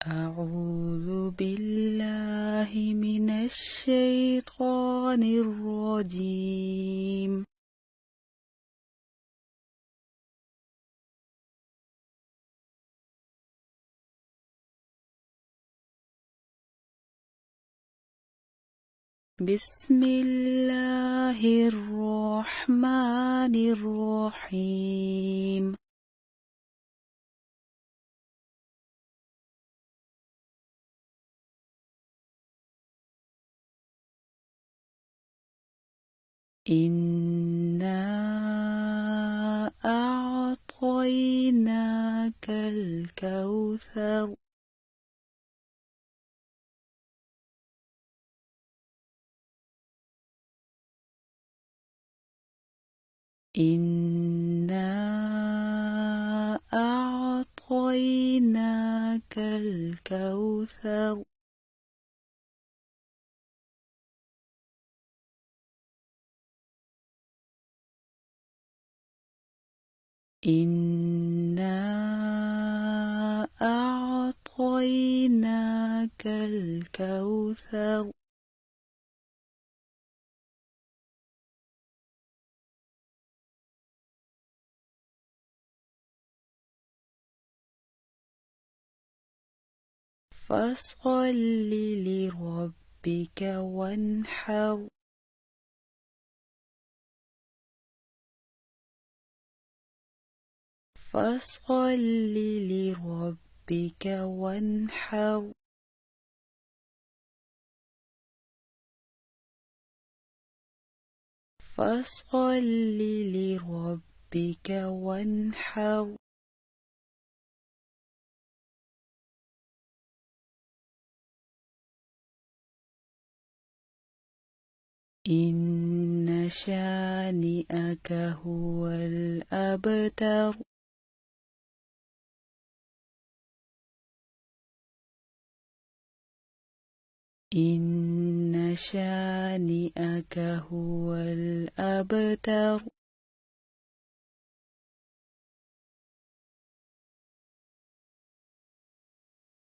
أعوذ بالله من الشيطان الرجيم. بسم الله الرحمن الرحيم. إنا أعطيناك الكوثر. إنا أعطيناك الكوثر. إنا أعطيناك الكوثر. فاصل لربك وانحر. فاصل لربك وانحر. فاصل لربك وانحر. إن شانئك هو الأبتر. إن شانئك هو الأبتر.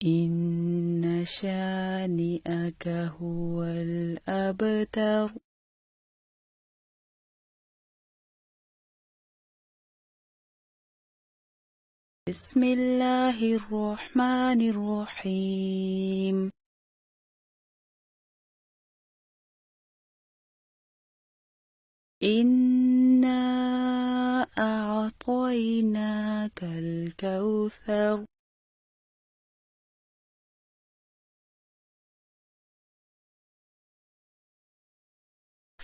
إن شانئك هو الأبتر. بسم الله الرحمن الرحيم. إنا أعطيناك الكوثر.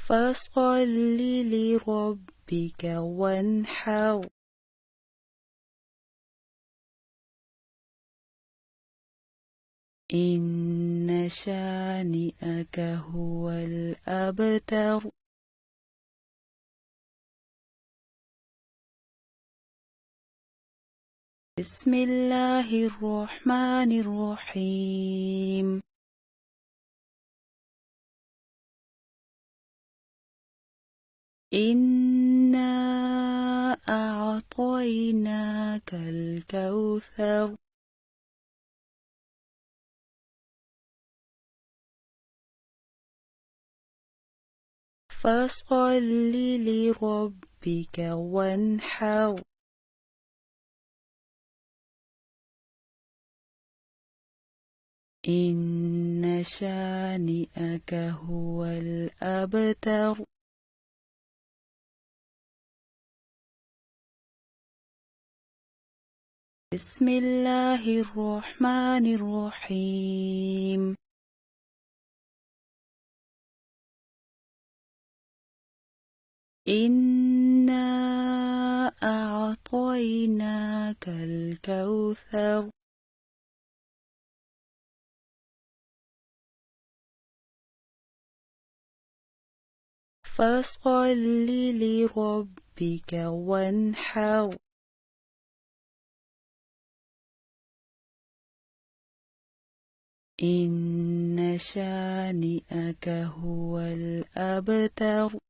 فاصل لربك وانحر. إن شانئك هو الأبتر. بسم الله الرحمن الرحيم. إنا أعطيناك الكوثر. فاصل لربك وانحر. إن شانئك هو الأبتر. بسم الله الرحمن الرحيم. إنا أعطيناك الكوثر. فاصل لربك وانحر. إن شانئك هو الأبتر.